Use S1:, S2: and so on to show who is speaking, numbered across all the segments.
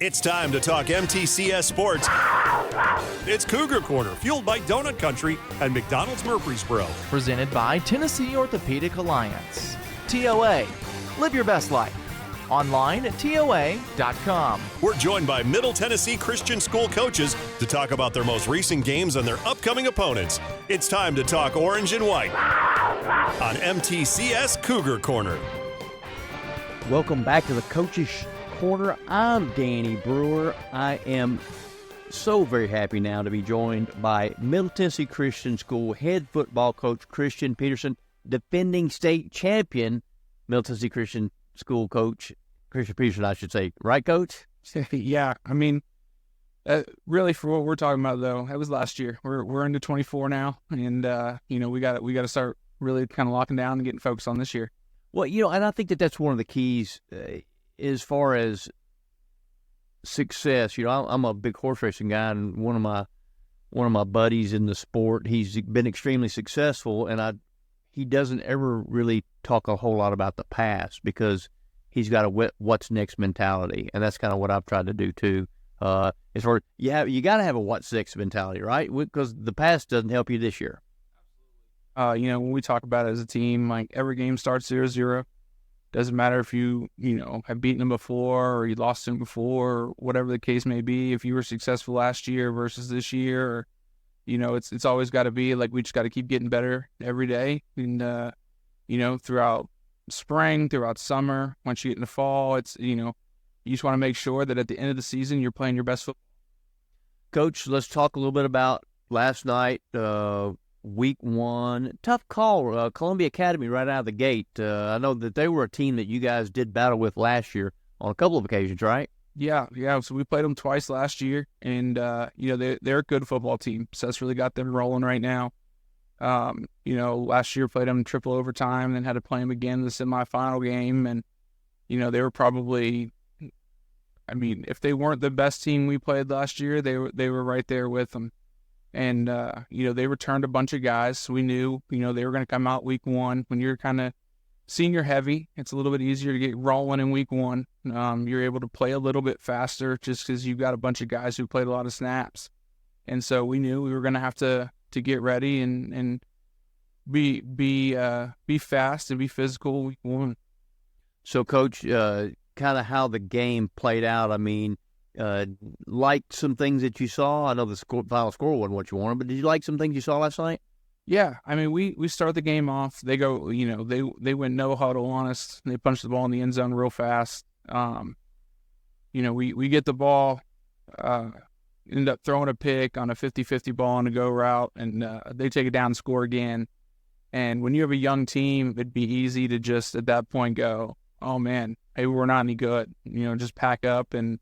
S1: It's time to talk MTCS sports. It's Cougar Corner, fueled by Donut Country and McDonald's Murfreesboro.
S2: Presented by Tennessee Orthopedic Alliance. TOA, live your best life. Online at TOA.com.
S1: We're joined by Middle Tennessee Christian School coaches to talk about their most recent games and their upcoming opponents. It's time to talk orange and white on MTCS Cougar Corner.
S3: Welcome back to the Coaches Corner. I'm Danny Brewer. I am so very happy now to be joined by Middle Tennessee Christian School head football coach Christian Peterson, defending state champion Middle Tennessee Christian School coach Christian Peterson, I should say. Right, Coach?
S4: Yeah, I mean, really for what we're talking about though, that was last year. We're into 24 now, and we got to start really kind of locking down and getting focused on this year.
S3: Well, and I think that's one of the keys as far as success. I'm a big horse racing guy, and one of my buddies in the sport, he's been extremely successful, and he doesn't ever really talk a whole lot about the past because he's got a what's next mentality, and that's kind of what I've tried to do too. As far you got to have a what's next mentality, right? Because the past doesn't help you this year.
S4: When we talk about it as a team, like every game starts 0-0. Doesn't matter if you have beaten them before or you lost them before, or whatever the case may be. If you were successful last year versus this year, or, it's always got to be like we just got to keep getting better every day. And, throughout spring, throughout summer, once you get into fall, it's, you just want to make sure that at the end of the season, you're playing your best football.
S3: Coach, let's talk a little bit about last night, Week 1, tough call, Columbia Academy right out of the gate. I know that they were a team that you guys did battle with last year on a couple of occasions, right?
S4: Yeah. So we played them twice last year, and they're a good football team. So that's really got them rolling right now. Last year played them triple overtime, and then had to play them again in the semifinal game, and they were probably, if they weren't the best team we played last year, they were right there with them. And, they returned a bunch of guys. So we knew, they were going to come out week 1. When you're kind of senior heavy, it's a little bit easier to get rolling in week 1. You're able to play a little bit faster just because you've got a bunch of guys who played a lot of snaps. And so we knew we were going to have to get ready and be fast and be physical week 1.
S3: So, Coach, kind of how the game played out, liked some things that you saw? I know the final score wasn't what you wanted, but did you like some things you saw last night?
S4: Yeah, we start the game off. They go, they went no huddle on us. They punched the ball in the end zone real fast. We get the ball, end up throwing a pick on a 50-50 ball on a go route, and they take it down and score again. And when you have a young team, it'd be easy to just at that point go, oh man, hey, we're not any good. Just pack up and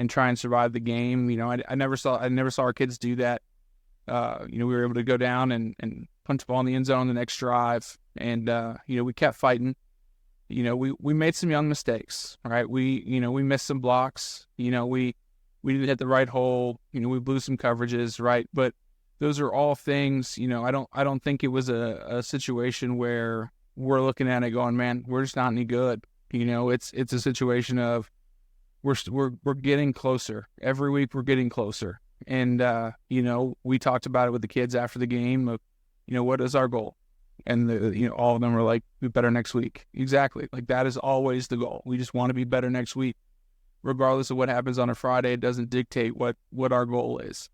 S4: try and survive the game. I never saw our kids do that. We were able to go down and punch the ball in the end zone the next drive. And, we kept fighting. We made some young mistakes, right? We missed some blocks. We didn't hit the right hole. We blew some coverages, right? But those are all things, I don't think it was a situation where we're looking at it going, man, we're just not any good. It's a situation of, we're getting closer. Every week we're getting closer. And, we talked about it with the kids after the game of, what is our goal? And, all of them were like, be better next week. Exactly. Like that is always the goal. We just want to be better next week. Regardless of what happens on a Friday, it doesn't dictate what our goal is.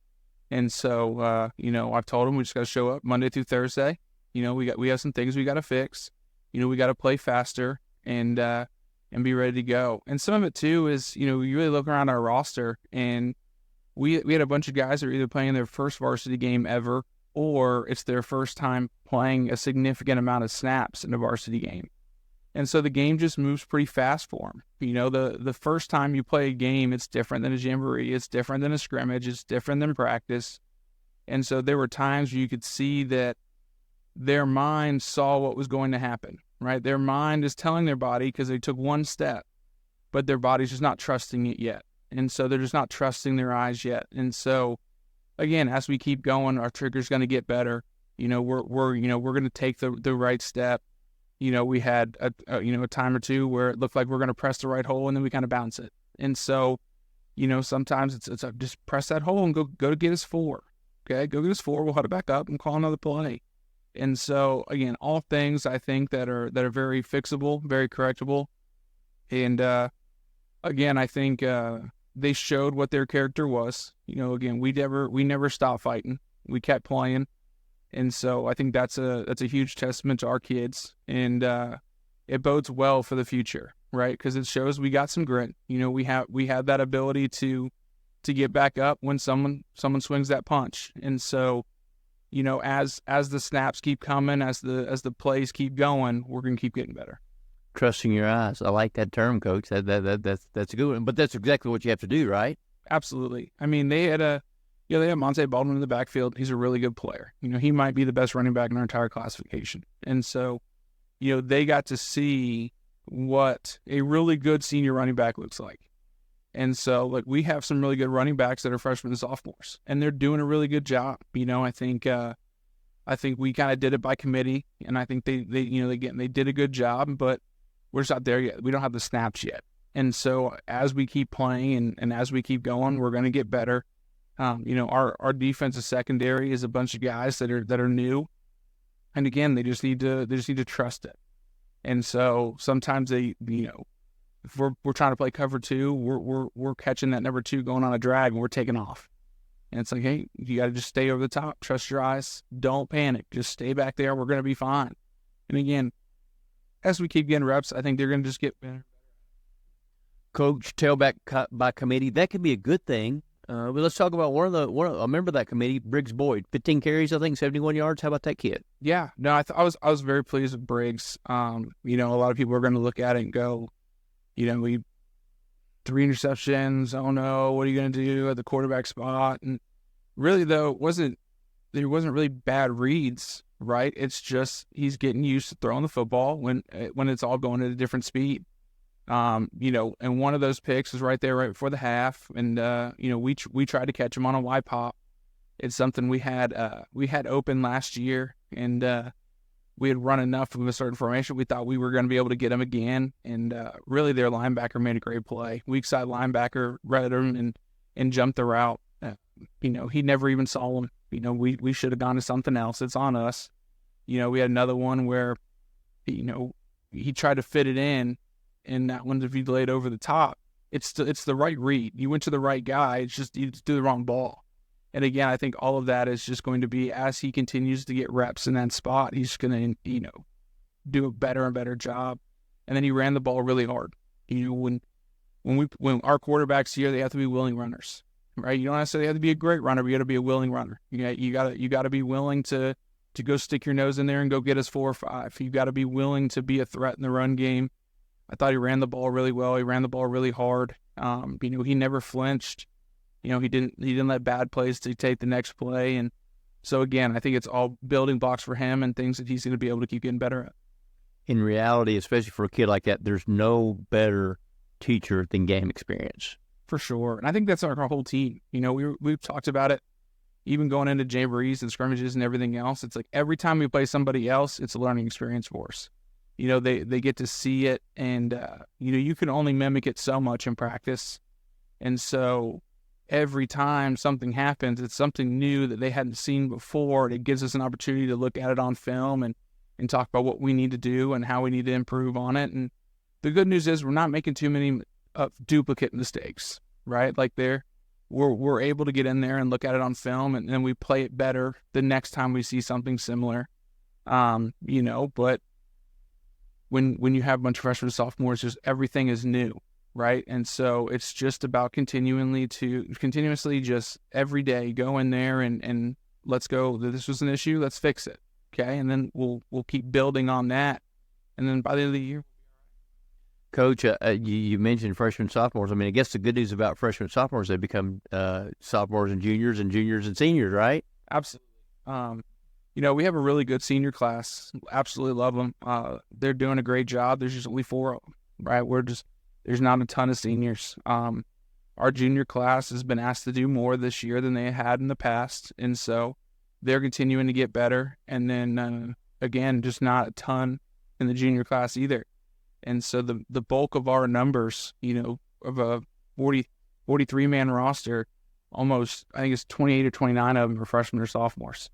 S4: And so, I've told them we just got to show up Monday through Thursday. We have some things we got to fix. We got to play faster and be ready to go. And some of it too is, you really look around our roster, and we had a bunch of guys that are either playing their first varsity game ever, or it's their first time playing a significant amount of snaps in a varsity game. And so the game just moves pretty fast for them. The first time you play a game, it's different than a jamboree. It's different than a scrimmage. It's different than practice. And so there were times where you could see that their mind saw what was going to happen, right? Their mind is telling their body because they took one step, but their body's just not trusting it yet. And so they're just not trusting their eyes yet. And so, again, as we keep going, our trigger's going to get better. We're going to take the right step. We had a time or two where it looked like we're going to press the right hole, and then we kind of bounce it. And so, sometimes it's just press that hole and go to get us 4. Okay, go get us 4. We'll head it back up and call another play. And so again, all things I think that are very fixable, very correctable. And again, I think they showed what their character was. Again, we never stopped fighting. We kept playing. And so I think that's a huge testament to our kids, and it bodes well for the future, right? Because it shows we got some grit. We have that ability to get back up when someone swings that punch. And so, as the snaps keep coming, as the plays keep going, we're gonna keep getting better.
S3: Trusting your eyes. I like that term, Coach. That's a good one. But that's exactly what you have to do, right?
S4: Absolutely. I mean, they had Monte Baldwin in the backfield. He's a really good player. He might be the best running back in our entire classification. And so, they got to see what a really good senior running back looks like. And so, we have some really good running backs that are freshmen and sophomores, and they're doing a really good job. I think we kind of did it by committee, and I think they did a good job, but we're just not there yet. We don't have the snaps yet. And so, as we keep playing and as we keep going, we're going to get better. Our defensive secondary is a bunch of guys that are new, and again, they just need to trust it. And so sometimes if we're trying to play cover 2, we're catching that number 2 going on a drag, and we're taking off. And it's like, hey, you got to just stay over the top, trust your eyes, don't panic, just stay back there. We're going to be fine. And again, as we keep getting reps, I think they're going to just get better.
S3: Coach, tailback by committee, that could be a good thing. But let's talk about a member of that committee, Briggs Boyd. 15 carries, I think, 71 yards. How about that kid?
S4: Yeah, no, I was very pleased with Briggs. A lot of people are going to look at it and go, we 3 interceptions. Oh no, what are you going to do at the quarterback spot? And really, though, there wasn't really bad reads, right? It's just he's getting used to throwing the football when it's all going at a different speed. And one of those picks was right there right before the half, and we tried to catch him on a Y pop. It's something we had open last year, and we had run enough of a certain formation. We thought we were going to be able to get him again, and really their linebacker made a great play. Weak side linebacker read him and jumped the route. He never even saw him. We should have gone to something else. It's on us. We had another one where he tried to fit it in. And that one, if you laid over the top, it's the right read. You went to the right guy. It's just you just do the wrong ball. And again, I think all of that is just going to be, as he continues to get reps in that spot, he's going to do a better and better job. And then he ran the ball really hard. When our quarterbacks here, they have to be willing runners, right? You don't necessarily have to be a great runner, but you got to be a willing runner. You got to be willing to go stick your nose in there and go get us 4 or 5. You got to be willing to be a threat in the run game. I thought he ran the ball really well. He ran the ball really hard. He never flinched. He didn't let bad plays dictate the next play. And so again, I think it's all building blocks for him and things that he's going to be able to keep getting better at.
S3: In reality, especially for a kid like that, there's no better teacher than game experience.
S4: For sure. And I think that's our whole team. We've talked about it, even going into jamborees and scrimmages and everything else. It's like every time we play somebody else, it's a learning experience for us. They get to see it, and you can only mimic it so much in practice. And so every time something happens, it's something new that they hadn't seen before. It gives us an opportunity to look at it on film and talk about what we need to do and how we need to improve on it. And the good news is we're not making too many duplicate mistakes, right? Like we're able to get in there and look at it on film, and then we play it better the next time we see something similar. But when you have a bunch of freshmen and sophomores, just everything is new, right? And so it's just about continuously just every day go in there and let's go. This was an issue, let's fix it, okay? And then we'll keep building on that, and then by the end of the year.
S3: Coach, you mentioned freshmen and sophomores. I mean, I guess the good news about freshmen and sophomores, they become sophomores and juniors and seniors, right?
S4: Absolutely. We have a really good senior class. Absolutely love them. They're doing a great job. There's just only 4 of them, right? There's not a ton of seniors. Our junior class has been asked to do more this year than they had in the past, and so they're continuing to get better. And then, again, just not a ton in the junior class either. And so the bulk of our numbers, of 40, 43-man roster, almost, I think it's 28 or 29 of them are freshmen or sophomores.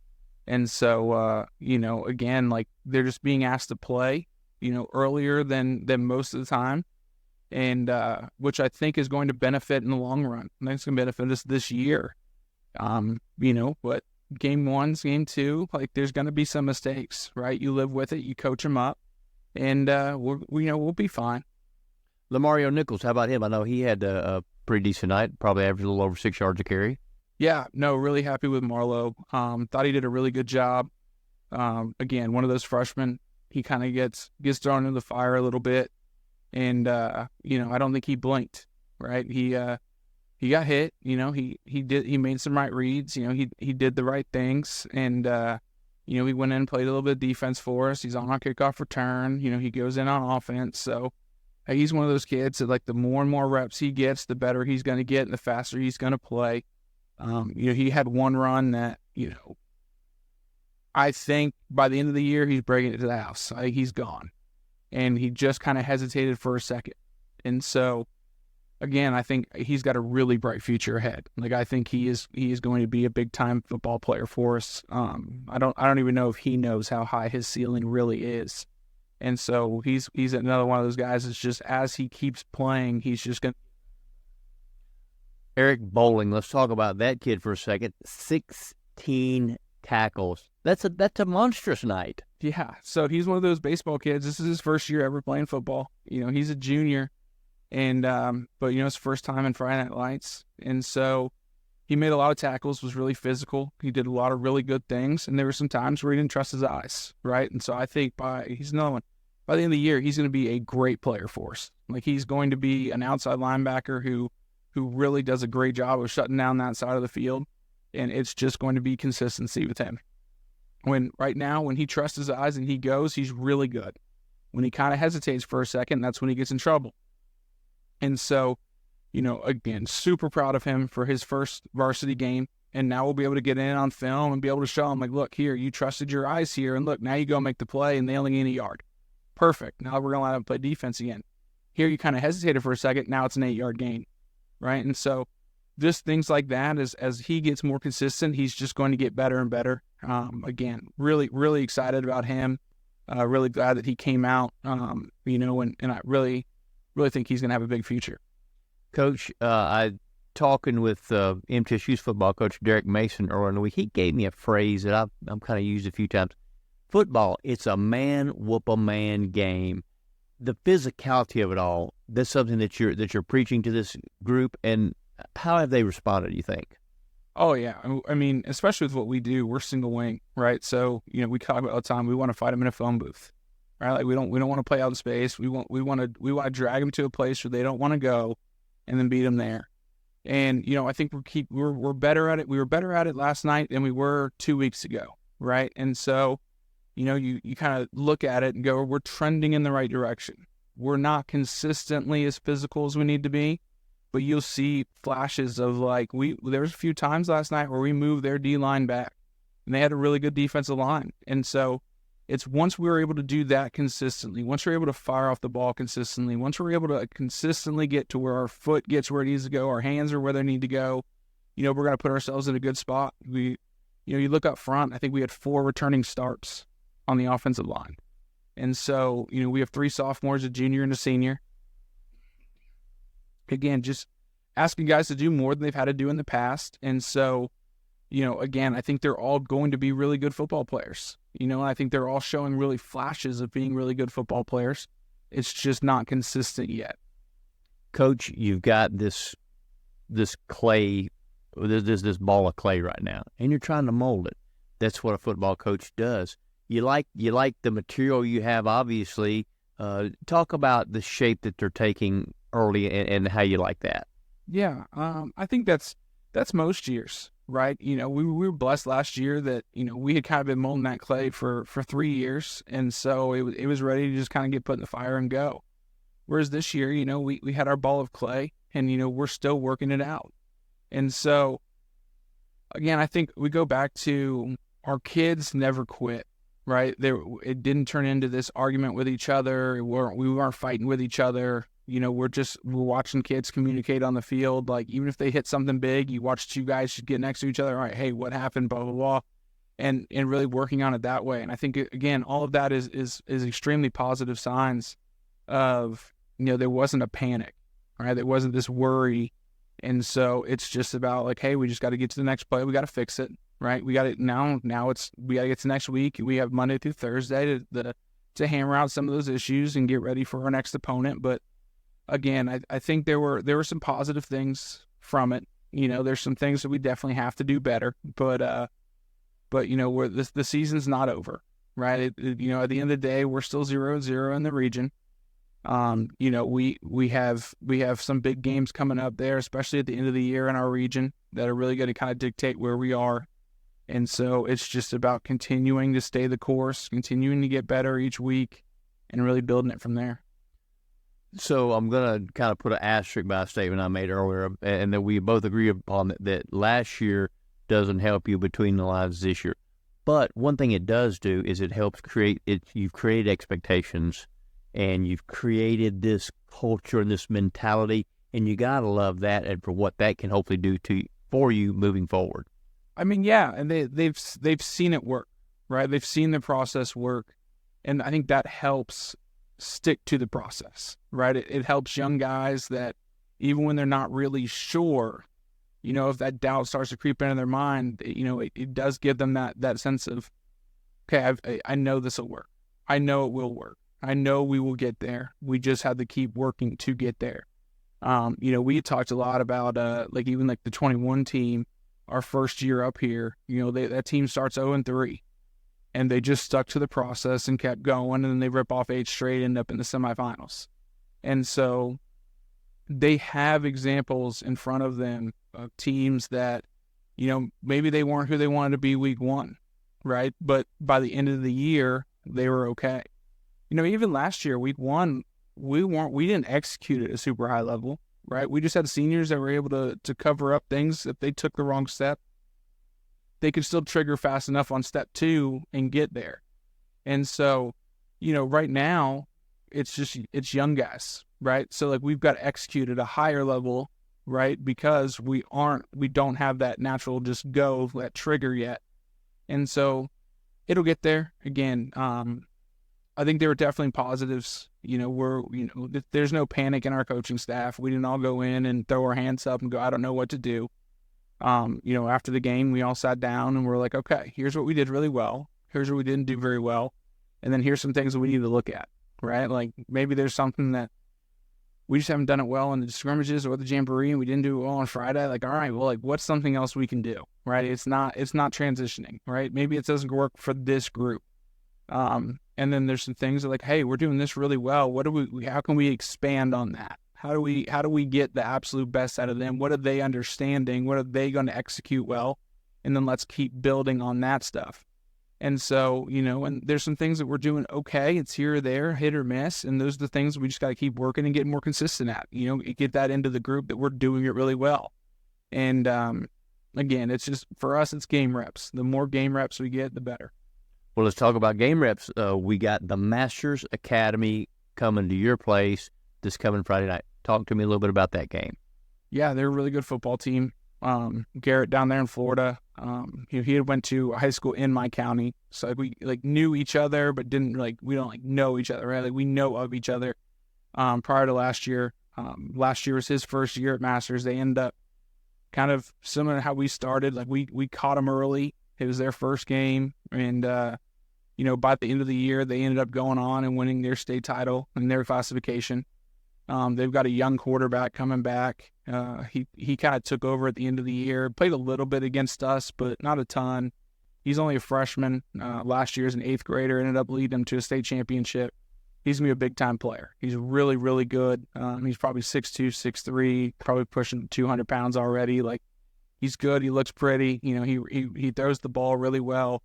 S4: And so, again, like they're just being asked to play, earlier than most of the time. And which I think is going to benefit in the long run. I think it's going to benefit us this year. But game 1, game 2, like there's going to be some mistakes, right? You live with it, you coach them up, and we'll be fine.
S3: Lamario Nichols, how about him? I know he had a pretty decent night, probably averaged a little over 6 yards a carry.
S4: Yeah, no, really happy with Marlo. Thought he did a really good job. Again, one of those freshmen, he kind of gets thrown into the fire a little bit, and I don't think he blinked. Right, he got hit. He made some right reads. He did the right things, and he went in and played a little bit of defense for us. He's on our kickoff return. He goes in on offense. So he's one of those kids that, like, the more and more reps he gets, the better he's going to get, and the faster he's going to play. He had one run that, I think by the end of the year, he's breaking it to the house. I think he's gone. And he just kind of hesitated for a second. And so, again, I think he's got a really bright future ahead. Like, I think he is going to be a big-time football player for us. I don't even know if he knows how high his ceiling really is. And so he's another one of those guys that's just, as he keeps playing, he's just going to.
S3: Eric Bowling, let's talk about that kid for a second. 16 tackles. That's a monstrous night.
S4: Yeah, so he's one of those baseball kids. This is his first year ever playing football. He's a junior, and but it's first time in Friday Night Lights, and so he made a lot of tackles, was really physical. He did a lot of really good things, and there were some times where he didn't trust his eyes, right? And so I think he's another one. By the end of the year, he's going to be a great player for us. Like, he's going to be an outside linebacker who really does a great job of shutting down that side of the field, and it's just going to be consistency with him. Right now, when he trusts his eyes and he goes, he's really good. When he kind of hesitates for a second, that's when he gets in trouble. And so, again, super proud of him for his first varsity game. And now we'll be able to get in on film and be able to show him, like, look, here, you trusted your eyes here. And look, now you go make the play and they only gain a yard. Perfect. Now we're going to let him play defense again. Here, you kind of hesitated for a second. Now it's an 8-yard gain. Right. And so just things like that, as he gets more consistent, he's just going to get better and better. Again, really, really excited about him. Really glad that he came out, and I really, really think he's going to have a big future.
S3: Coach, I talking with MTSU's football coach, Derek Mason, earlier in the week. He gave me a phrase that I'm kind of used a few times. Football, it's a man-whoop-a-man game. The physicality of it all, that's something that you're preaching to this group, and how have they responded, you think?
S4: Oh, yeah. I mean, especially with what we do, we're single wing, right? So, we talk about all the time, we want to fight them in a phone booth, right? Like, we don't want to play out in space. We want to drag them to a place where they don't want to go and then beat them there. And, I think we're better at it. We were better at it last night than we were 2 weeks ago, right? And so, you kind of look at it and go, we're trending in the right direction. We're not consistently as physical as we need to be, but you'll see flashes of, like, there was a few times last night where we moved their D-line back, and they had a really good defensive line. And so it's once we were able to do that consistently, once we're able to fire off the ball consistently, once we're able to consistently get to where our foot gets where it needs to go, our hands are where they need to go, we're going to put ourselves in a good spot. You look up front, I think we had 4 returning starts on the offensive line. And so, we have 3 sophomores, a junior and a senior. Again, just asking guys to do more than they've had to do in the past. And so, again, I think they're all going to be really good football players. I think they're all showing really flashes of being really good football players. It's just not consistent yet.
S3: Coach, you've got this clay, this ball of clay right now, and you're trying to mold it. That's what a football coach does. You like the material you have, obviously. Talk about the shape that they're taking early and how you like that.
S4: Yeah, I think that's most years, right? We were blessed last year that we had kind of been molding that clay for 3 years, and so it was ready to just kind of get put in the fire and go. Whereas this year, we had our ball of clay, and we're still working it out. And so, again, I think we go back to our kids never quit. Right? It didn't turn into this argument with each other. We weren't fighting with each other. we're watching kids communicate on the field. Like, even if they hit something big, you watch two guys get next to each other. All right, hey, what happened? Blah, blah, blah. And really working on it that way. And I think, again, all of that is extremely positive signs of, there wasn't a panic, right? There wasn't this worry. And so it's just about like, hey, we just got to get to the next play. We got to fix it, right? We got it now. We got to get to next week. We have Monday through Thursday to hammer out some of those issues and get ready for our next opponent. But again, I think there were some positive things from it. There's some things that we definitely have to do better, but the season's not over, right? At the end of the day, we're still 0-0 in the region. We have some big games coming up there, especially at the end of the year in our region, that are really going to kind of dictate where we are. And so it's just about continuing to stay the course, continuing to get better each week, and really building it from there.
S3: So I'm going to kind of put an asterisk by a statement I made earlier, and that we both agree upon that last year doesn't help you between the lines this year. But one thing it does do is it helps create it. You've created expectations, and you've created this culture and this mentality, and you got to love that and for what that can hopefully do for you moving forward.
S4: I mean, yeah, and they've seen it work, right? They've seen the process work, and I think that helps stick to the process, right? It helps young guys that even when they're not really sure, if that doubt starts to creep into their mind, it does give them that sense of, okay, I know this will work. I know it will work. I know we will get there. We just have to keep working to get there. We talked a lot about even the 21 team. Our first year up here, that team starts 0-3, and they just stuck to the process and kept going, and then they rip off 8 straight, end up in the semifinals. And so they have examples in front of them of teams that, maybe they weren't who they wanted to be week 1, right? But by the end of the year, they were okay. Even last year, week 1, we didn't execute at a super high level. Right, we just had seniors that were able to cover up things. If they took the wrong step, they could still trigger fast enough on step 2 and get there. And so, right now, it's young guys, right? So we've got to execute at a higher level, right? Because we don't have that natural just go, that trigger yet. And so it'll get there. Again, I think there were definitely positives. There's no panic in our coaching staff. We didn't all go in and throw our hands up and go, I don't know what to do. After the game, we all sat down and we're like, okay, here's what we did really well. Here's what we didn't do very well. And then here's some things that we need to look at, right? Like maybe there's something that we just haven't done it well in the scrimmages or the jamboree, and we didn't do it well on Friday. Like, all right, well, what's something else we can do, right? It's not transitioning, right? Maybe it doesn't work for this group. And then there's some things that hey, we're doing this really well. How can we expand on that? How do we get the absolute best out of them? What are they understanding? What are they going to execute well? And then let's keep building on that stuff. And so, and there's some things that we're doing okay. It's here or there, hit or miss. And those are the things we just got to keep working and get more consistent at, get that into the group that we're doing it really well. And, again, it's just, for us, it's game reps. The more game reps we get, the better.
S3: Well, let's talk about game reps. We got the Masters Academy coming to your place this coming Friday night. Talk to me a little bit about that game.
S4: Yeah, they're a really good football team. Garrett down there in Florida, he had went to high school in my county, so we knew each other, but didn't we don't know each other, right? We know of each other. Prior to last year, last year was his first year at Masters. They ended up kind of similar to how we started. We caught them early. It was their first game, and by the end of the year, they ended up going on and winning their state title in their classification. They've got a young quarterback coming back. He kind of took over at the end of the year, played a little bit against us, but not a ton. He's only a freshman. Last year as an 8th grader, ended up leading him to a state championship. He's going to be a big-time player. He's really, really good. He's probably 6'2", 6'3", probably pushing 200 pounds already. He's good. He looks pretty. He throws the ball really well.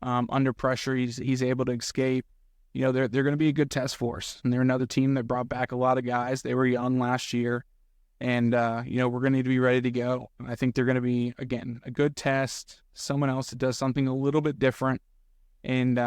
S4: Under pressure, he's able to escape. They're going to be a good test for us. And they're another team that brought back a lot of guys. They were young last year. And, we're going to need to be ready to go. I think they're going to be, again, a good test, someone else that does something a little bit different, and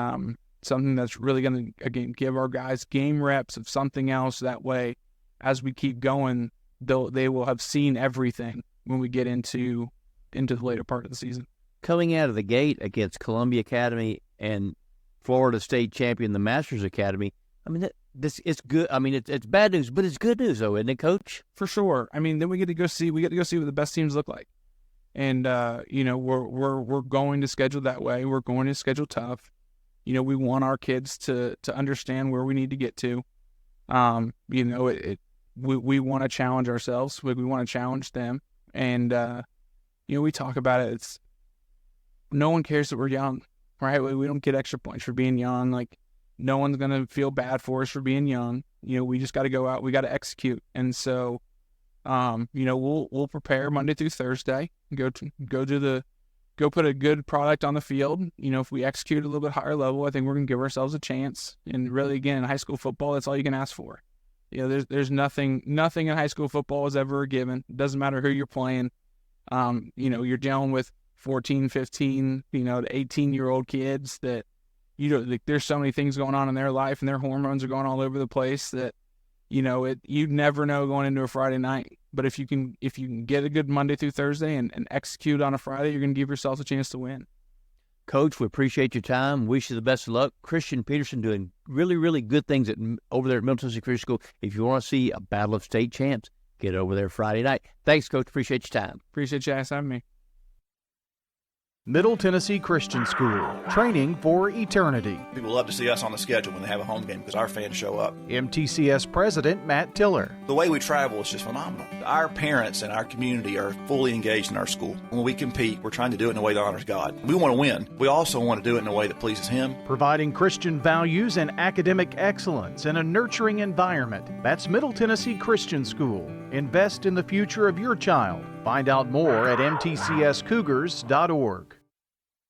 S4: something that's really going to, again, give our guys game reps of something else. That way, as we keep going, they will have seen everything when we get into the later part of the season.
S3: Coming out of the gate against Columbia Academy and Florida State champion, the Masters Academy, I mean, this it's good. I mean, it's bad news, but it's good news, though, isn't it, Coach?
S4: For sure. I mean, then we get to go see what the best teams look like, and we're going to schedule that way. We're going to schedule tough. We want our kids to understand where we need to get to. We want to challenge ourselves. We want to challenge them, and we talk about it. It's no one cares that we're young, right? We don't get extra points for being young. Like, no one's going to feel bad for us for being young. We just got to go out. We got to execute. And so, we'll prepare Monday through Thursday, go put a good product on the field. If we execute at a little bit higher level, I think we're going to give ourselves a chance. And really, again, in high school football, that's all you can ask for. There's nothing in high school football is ever a given. It doesn't matter who you're playing. You're dealing with 14, 15, to 18-year-old kids that, there's so many things going on in their life and their hormones are going all over the place that, you never know going into a Friday night. But if you can get a good Monday through Thursday and execute on a Friday, you're going to give yourself a chance to win.
S3: Coach, we appreciate your time. Wish you the best of luck. Christian Peterson doing really, really good things over there at Middle Tennessee Christian School. If you want to see a battle of state champs, get over there Friday night. Thanks, Coach. Appreciate your time.
S4: Appreciate you guys having me.
S5: Middle Tennessee Christian School, training for eternity.
S6: People love to see us on the schedule when they have a home game because our fans show up.
S5: MTCS President Matt Tiller.
S6: The way we travel is just phenomenal. Our parents and our community are fully engaged in our school. When we compete, we're trying to do it in a way that honors God. We want to win. We also want to do it in a way that pleases Him.
S5: Providing Christian values and academic excellence in a nurturing environment. That's Middle Tennessee Christian School. Invest in the future of your child. Find out more at mtcscougars.org.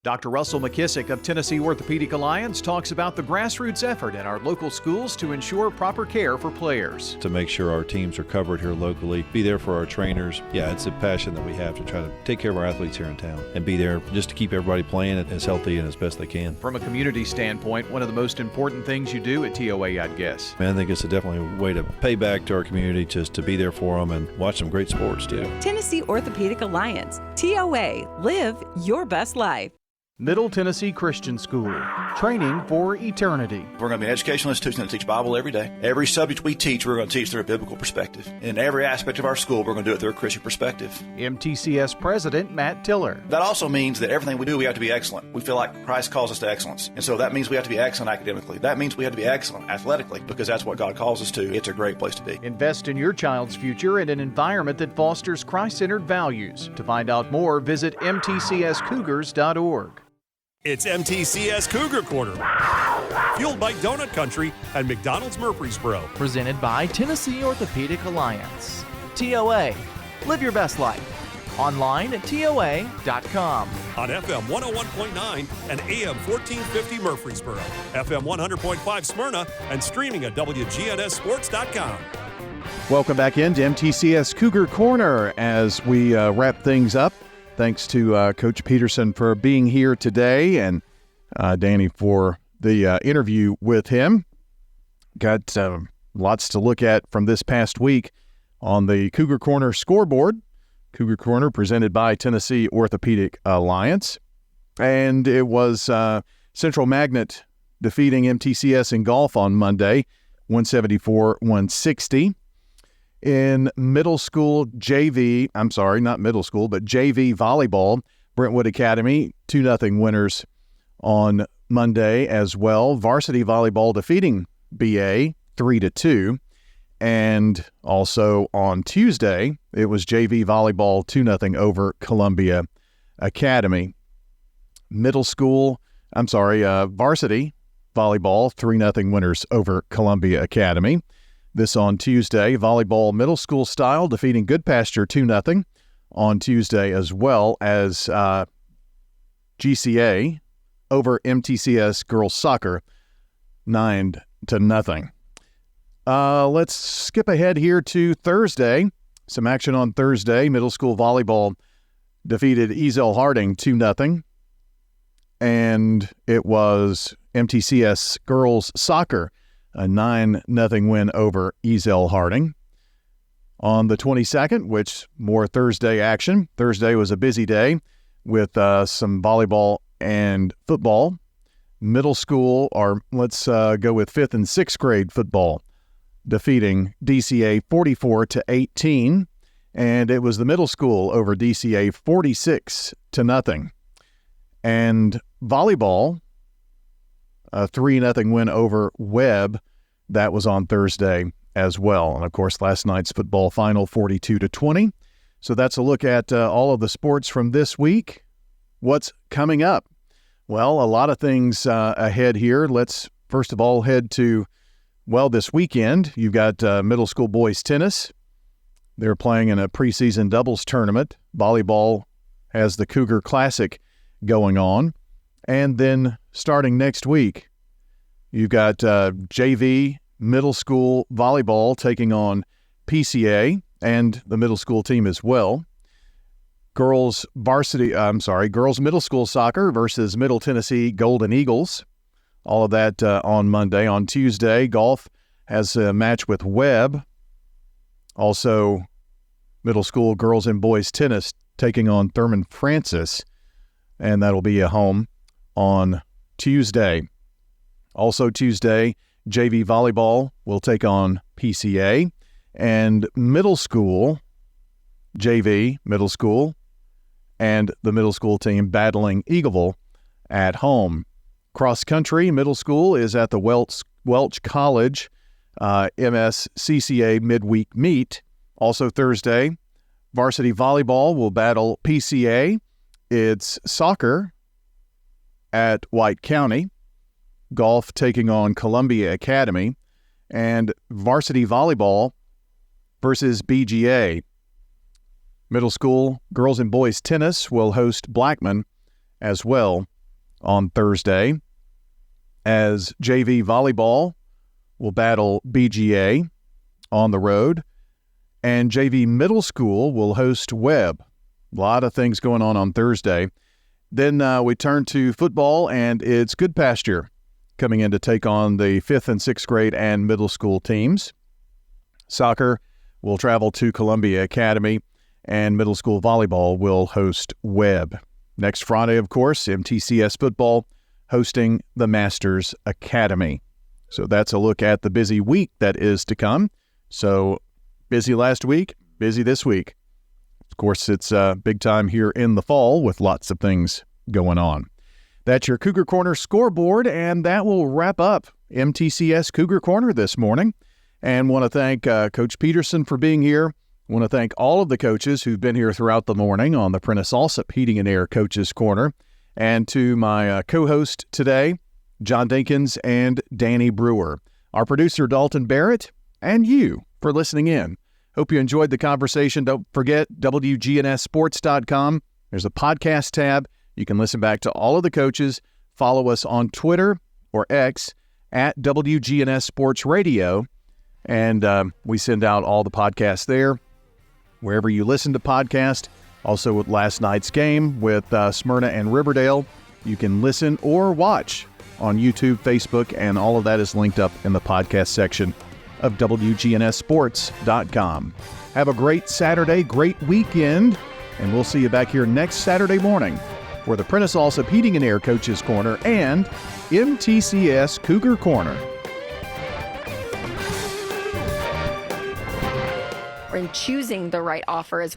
S5: Dr. Russell McKissick of Tennessee Orthopedic Alliance talks about the grassroots effort in our local schools to ensure proper care for players.
S7: To make sure our teams are covered here locally, be there for our trainers. Yeah, it's a passion that we have to try to take care of our athletes here in town and be there just to keep everybody playing as healthy and as best they can.
S5: From a community standpoint, one of the most important things you do at TOA, I'd guess.
S7: I think it's definitely a way to pay back to our community, just to be there for them and watch some great sports too.
S8: Tennessee Orthopedic Alliance, TOA, live your best life.
S5: Middle Tennessee Christian School, training for eternity.
S6: We're going to be an educational institution that teach Bible every day. Every subject we teach, we're going to teach through a biblical perspective. In every aspect of our school, we're going to do it through a Christian perspective.
S5: MTCS President Matt Tiller.
S6: That also means that everything we do, we have to be excellent. We feel like Christ calls us to excellence. And so that means we have to be excellent academically. That means we have to be excellent athletically, because that's what God calls us to. It's a great place to be.
S5: Invest in your child's future in an environment that fosters Christ-centered values. To find out more, visit mtcscougars.org.
S1: It's MTCS Cougar Corner, fueled by Donut Country and McDonald's Murfreesboro.
S2: Presented by Tennessee Orthopedic Alliance. TOA, live your best life. Online at TOA.com.
S1: On FM 101.9 and AM 1450 Murfreesboro, FM 100.5 Smyrna, and streaming at WGNSSports.com.
S5: Welcome back into MTCS Cougar Corner as we wrap things up. Thanks to Coach Peterson for being here today, and Danny for the interview with him. Got lots to look at from this past week on the Cougar Corner scoreboard. Cougar Corner presented by Tennessee Orthopedic Alliance. And it was Central Magnet defeating MTCS in golf on Monday, 174-160. In middle school JV, not middle school, but JV volleyball, Brentwood Academy, 2-0 winners on Monday as well. Varsity volleyball defeating BA 3-2. And also on Tuesday, it was JV volleyball 2-0 over Columbia Academy. Varsity volleyball 3-0 winners over Columbia Academy. This on Tuesday, volleyball middle school style defeating Good Pasture 2-0 on Tuesday, as well as GCA over MTCS girls soccer 9-0. Let's skip ahead here to Thursday. Some action on Thursday. Middle school volleyball defeated Ezel Harding 2-0. And it was MTCS girls soccer, a 9-0 win over Ezel Harding. On the 22nd, which more Thursday action. Thursday was a busy day with some volleyball and football. Middle school, or let's go with 5th and 6th grade football, defeating DCA 44-18. And it was the middle school over DCA 46-0. And volleyball, a 3-0 win over Webb. That was on Thursday as well. And, of course, last night's football final, 42-20. So that's a look at all of the sports from this week. What's coming up? Well, a lot of things ahead here. Let's, first of all, head to, well, this weekend. You've got middle school boys tennis. They're playing in a preseason doubles tournament. Volleyball has the Cougar Classic going on. And then starting next week, you've got JV middle school volleyball taking on PCA and the middle school team as well. Girls middle school soccer versus Middle Tennessee Golden Eagles. All of that on Monday. On Tuesday, golf has a match with Webb. Also, middle school girls and boys tennis taking on Thurman Francis, and that'll be at home on Tuesday. Also Tuesday, JV volleyball will take on PCA, and middle school, JV middle school, and the middle school team battling Eagleville at home. Cross country middle school is at the Welch College MSCCA midweek meet. Also Thursday, varsity volleyball will battle PCA. It's soccer at White County. Golf taking on Columbia Academy. And varsity volleyball versus BGA. Middle school girls and boys tennis will host Blackman as well on Thursday. As JV volleyball will battle BGA on the road. And JV middle school will host Webb. A lot of things going on Thursday. Then we turn to football, and it's Good Pasture coming in to take on the 5th and 6th grade and middle school teams. Soccer will travel to Columbia Academy, and middle school volleyball will host Webb. Next Friday, of course, MTCS football hosting the Masters Academy. So that's a look at the busy week that is to come. So busy last week, busy this week. Of course, it's big time here in the fall with lots of things going on. That's your Cougar Corner scoreboard, and that will wrap up MTCS Cougar Corner this morning. And want to thank Coach Peterson for being here. Want to thank all of the coaches who've been here throughout the morning on the Prentice Allsup Heating and Air Coaches Corner. And to my co-host today, John Dinkins and Danny Brewer. Our producer, Dalton Barrett, and you for listening in. Hope you enjoyed the conversation. Don't forget, WGNSSports.com. There's a podcast tab. You can listen back to all of the coaches. Follow us on Twitter or X at WGNS Sports Radio. And we send out all the podcasts there, wherever you listen to podcasts. Also with last night's game with Smyrna and Riverdale, you can listen or watch on YouTube, Facebook, and all of that is linked up in the podcast section of WGNSSports.com. Have a great Saturday, great weekend, and we'll see you back here next Saturday morning for the Prentice Allsup Heating and Air Coaches Corner and MTCS Cougar Corner.
S9: In choosing the right offer as well.